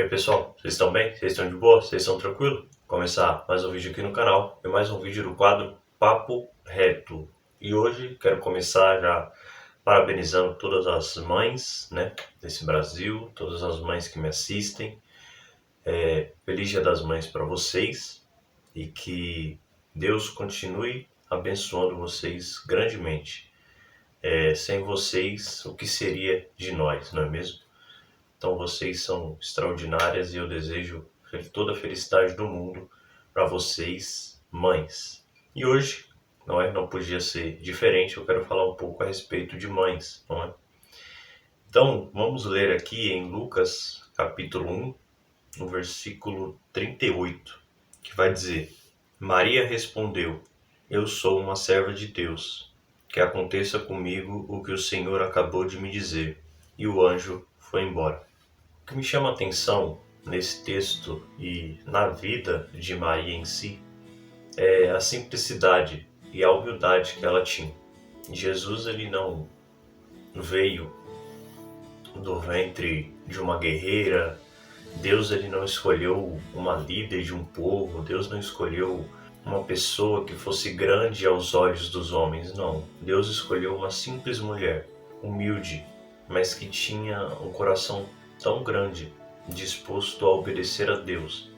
aí pessoal, vocês estão bem? Vocês estão de boa? Vocês estão tranquilos? Começar mais um vídeo aqui no canal e mais um vídeo do quadro Papo Reto. E hoje quero começar já parabenizando todas as mães, desse Brasil, todas as mães que me assistem. Feliz Dia das Mães para vocês e que Deus continue abençoando vocês grandemente. Sem vocês, o que seria de nós, não é mesmo? Então vocês são extraordinárias e eu desejo toda a felicidade do mundo para vocês, mães. E hoje, não podia ser diferente, eu quero falar um pouco a respeito de mães, não é? Então, vamos ler aqui em Lucas, capítulo 1, no versículo 38, que vai dizer: Maria respondeu: Eu sou uma serva de Deus, que aconteça comigo o que o Senhor acabou de me dizer. E o anjo foi embora. O que me chama a atenção nesse texto e na vida de Maria em si é a simplicidade e a humildade que ela tinha. Jesus ele não veio do ventre de uma guerreira, Deus ele não escolheu uma líder de um povo, Deus não escolheu uma pessoa que fosse grande aos olhos dos homens, não. Deus escolheu uma simples mulher, humilde, mas que tinha um coração tão grande, disposto a obedecer a Deus,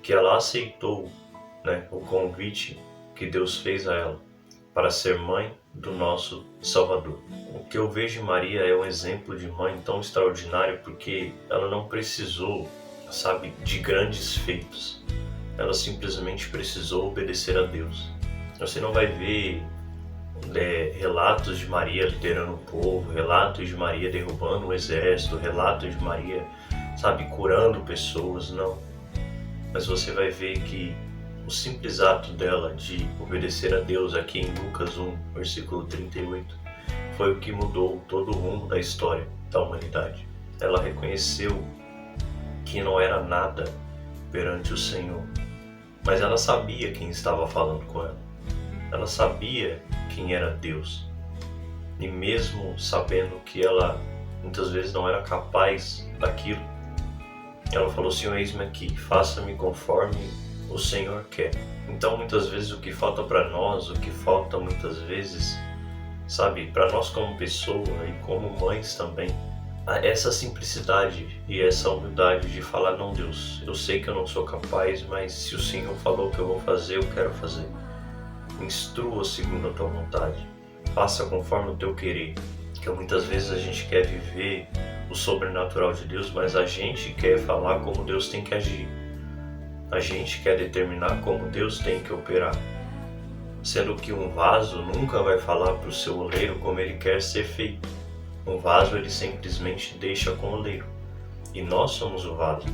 que ela aceitou o convite que Deus fez a ela para ser mãe do nosso Salvador. O que eu vejo em Maria é um exemplo de mãe tão extraordinário porque ela não precisou, de grandes feitos. Ela simplesmente precisou obedecer a Deus. Você não vai ver relatos de Maria liderando o povo, relatos de Maria derrubando um exército, relatos de Maria, curando pessoas, não. Mas você vai ver que o simples ato dela de obedecer a Deus aqui em Lucas 1, versículo 38, foi o que mudou todo o rumo da história da humanidade. Ela reconheceu que não era nada perante o Senhor, mas ela sabia quem estava falando com ela. Ela sabia quem era Deus. E mesmo sabendo que ela muitas vezes não era capaz daquilo, ela falou: Senhor, eis-me aqui, faça-me conforme o Senhor quer. Então muitas vezes o que falta para nós, o que falta muitas vezes, para nós como pessoa e como mães também, essa simplicidade e essa humildade de falar: não, Deus, eu sei que eu não sou capaz, mas se o Senhor falou que eu vou fazer, eu quero fazer. Instrua segundo a tua vontade, faça conforme o teu querer. Que muitas vezes a gente quer viver o sobrenatural de Deus, mas a gente quer falar como Deus tem que agir. A gente quer determinar como Deus tem que operar. Sendo que um vaso nunca vai falar para o seu oleiro como ele quer ser feito. Um vaso ele simplesmente deixa com o oleiro. E nós somos o vaso.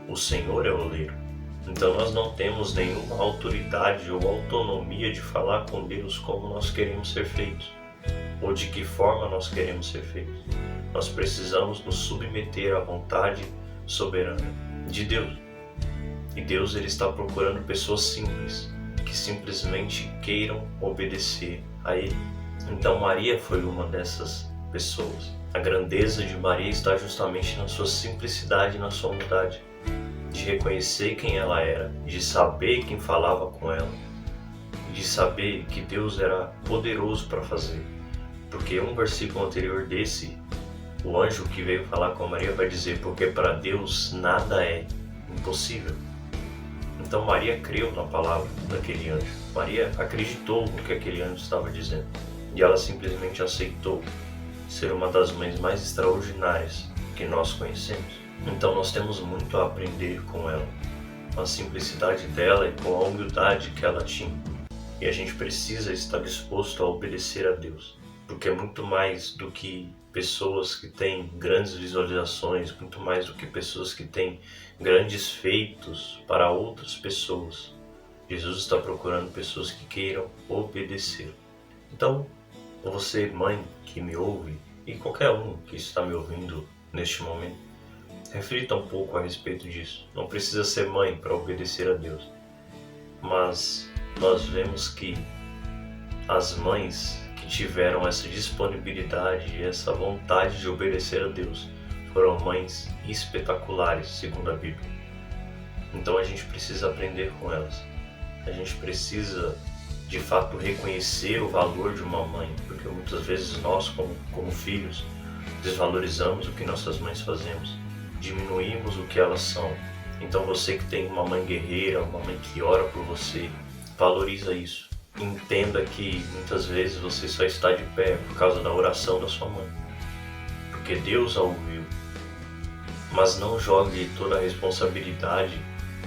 O Senhor é o oleiro. Então nós não temos nenhuma autoridade ou autonomia de falar com Deus como nós queremos ser feitos, ou de que forma nós queremos ser feitos. Nós precisamos nos submeter à vontade soberana de Deus. E Deus ele está procurando pessoas simples, que simplesmente queiram obedecer a Ele. Então Maria foi uma dessas pessoas. A grandeza de Maria está justamente na sua simplicidade e na sua humildade. De reconhecer quem ela era, de saber quem falava com ela, de saber que Deus era poderoso para fazer. Porque um versículo anterior desse, o anjo que veio falar com Maria vai dizer: porque para Deus nada é impossível. Então Maria creu na palavra daquele anjo. Maria acreditou no que aquele anjo estava dizendo. E ela simplesmente aceitou ser uma das mães mais extraordinárias que nós conhecemos. Então nós temos muito a aprender com ela, com a simplicidade dela e com a humildade que ela tinha. E a gente precisa estar disposto a obedecer a Deus, porque é muito mais do que pessoas que têm grandes visualizações, muito mais do que pessoas que têm grandes feitos para outras pessoas. Jesus está procurando pessoas que queiram obedecer. Então, você, mãe que me ouve, e qualquer um que está me ouvindo neste momento, reflita um pouco a respeito disso. Não precisa ser mãe para obedecer a Deus. Mas nós vemos que as mães que tiveram essa disponibilidade e essa vontade de obedecer a Deus foram mães espetaculares, segundo a Bíblia. Então a gente precisa aprender com elas. A gente precisa, de fato, reconhecer o valor de uma mãe, porque muitas vezes nós, como filhos, desvalorizamos o que nossas mães fazemos, diminuímos o que elas são. Então você que tem uma mãe guerreira, uma mãe que ora por você, valoriza isso. Entenda que muitas vezes você só está de pé por causa da oração da sua mãe, porque Deus a ouviu. Mas não jogue toda a responsabilidade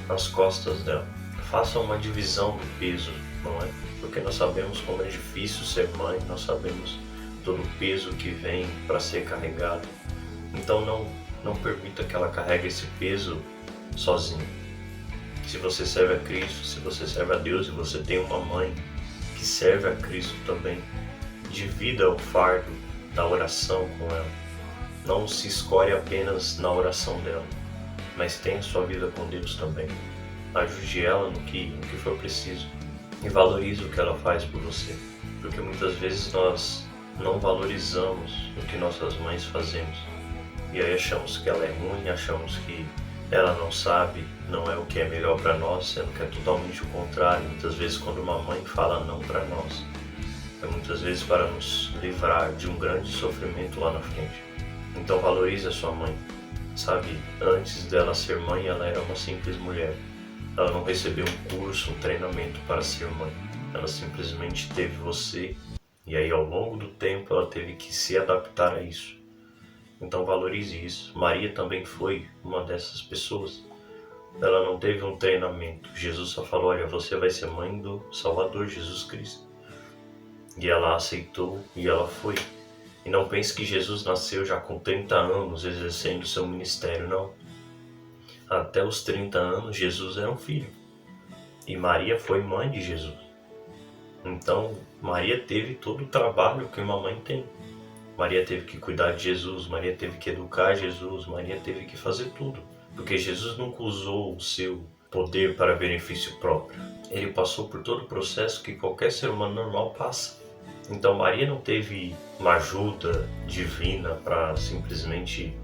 nas costas dela. Faça uma divisão do peso, não é? Porque nós sabemos como é difícil ser mãe, nós sabemos todo o peso que vem para ser carregado. Então não permita que ela carregue esse peso sozinha. Se você serve a Cristo, se você serve a Deus e você tem uma mãe que serve a Cristo também, divida o fardo da oração com ela. Não se escore apenas na oração dela, mas tenha sua vida com Deus também. Ajude ela no que for preciso e valorize o que ela faz por você, porque muitas vezes nós não valorizamos o que nossas mães fazemos e aí achamos que ela é ruim, achamos que ela não sabe, não é o que é melhor para nós, sendo que é totalmente o contrário. Muitas vezes quando uma mãe fala não para nós, é muitas vezes para nos livrar de um grande sofrimento lá na frente. Então valorize a sua mãe, sabe? Antes dela ser mãe, ela era uma simples mulher. Ela não recebeu um curso, um treinamento para ser mãe. Ela simplesmente teve você e aí ao longo do tempo ela teve que se adaptar a isso. Então valorize isso. Maria também foi uma dessas pessoas. Ela não teve um treinamento. Jesus só falou, olha, você vai ser mãe do Salvador Jesus Cristo. E ela aceitou e ela foi. E não pense que Jesus nasceu já com 30 anos exercendo seu ministério, não. Até os 30 anos Jesus era um filho. E Maria foi mãe de Jesus. Então Maria teve todo o trabalho que uma mãe tem. Maria teve que cuidar de Jesus, Maria teve que educar Jesus, Maria teve que fazer tudo. Porque Jesus nunca usou o seu poder para benefício próprio. Ele passou por todo o processo que qualquer ser humano normal passa. Então Maria não teve uma ajuda divina para simplesmente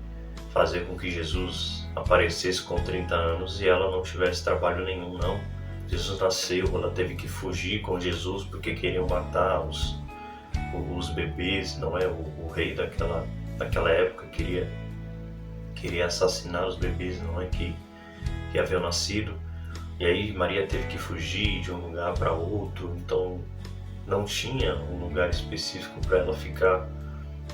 fazer com que Jesus aparecesse com 30 anos e ela não tivesse trabalho nenhum, não. Jesus nasceu, ela teve que fugir com Jesus porque queriam matar os bebês, não é? O rei daquela época queria assassinar os bebês, não é? Que haviam nascido. E aí Maria teve que fugir de um lugar para outro, então não tinha um lugar específico para ela ficar.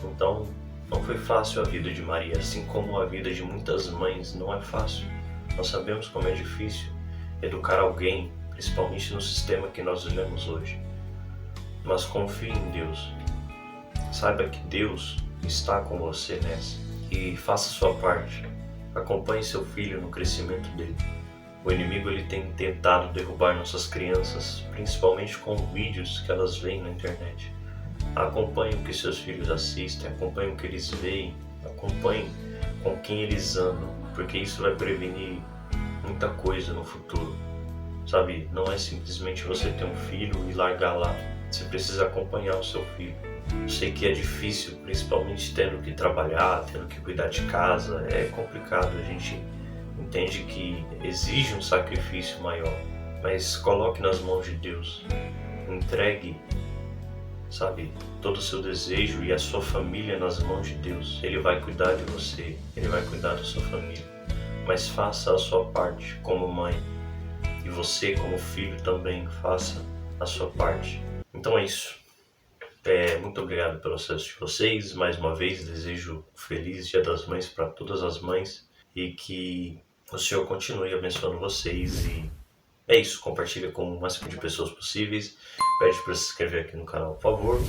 Então não foi fácil a vida de Maria, assim como a vida de muitas mães não é fácil. Nós sabemos como é difícil educar alguém, principalmente no sistema que nós vivemos hoje. Mas confie em Deus. Saiba que Deus está com você nessa e faça a sua parte. Acompanhe seu filho no crescimento dele. O inimigo ele tem tentado derrubar nossas crianças, principalmente com vídeos que elas veem na internet. Acompanhe o que seus filhos assistem, acompanhe o que eles veem, acompanhe com quem eles andam, porque isso vai prevenir muita coisa no futuro. Sabe, não é simplesmente você ter um filho e largar lá. Você precisa acompanhar o seu filho. Eu sei que é difícil, principalmente tendo que trabalhar, tendo que cuidar de casa. É complicado, a gente entende que exige um sacrifício maior. Mas coloque nas mãos de Deus. Entregue, sabe, todo o seu desejo e a sua família nas mãos de Deus. Ele vai cuidar de você, Ele vai cuidar da sua família. Mas faça a sua parte como mãe. E você, como filho, também faça a sua parte. Então é isso. Muito obrigado pelo acesso de vocês. Mais uma vez, desejo um feliz Dia das Mães para todas as mães. E que o Senhor continue abençoando vocês. E é isso. Compartilha com o máximo de pessoas possíveis. Pede para se inscrever aqui no canal, por favor.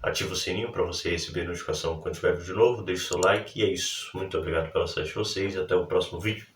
Ativa o sininho para você receber notificação quando tiver vídeo novo. Deixe seu like. E é isso. Muito obrigado pelo acesso de vocês. E até o próximo vídeo.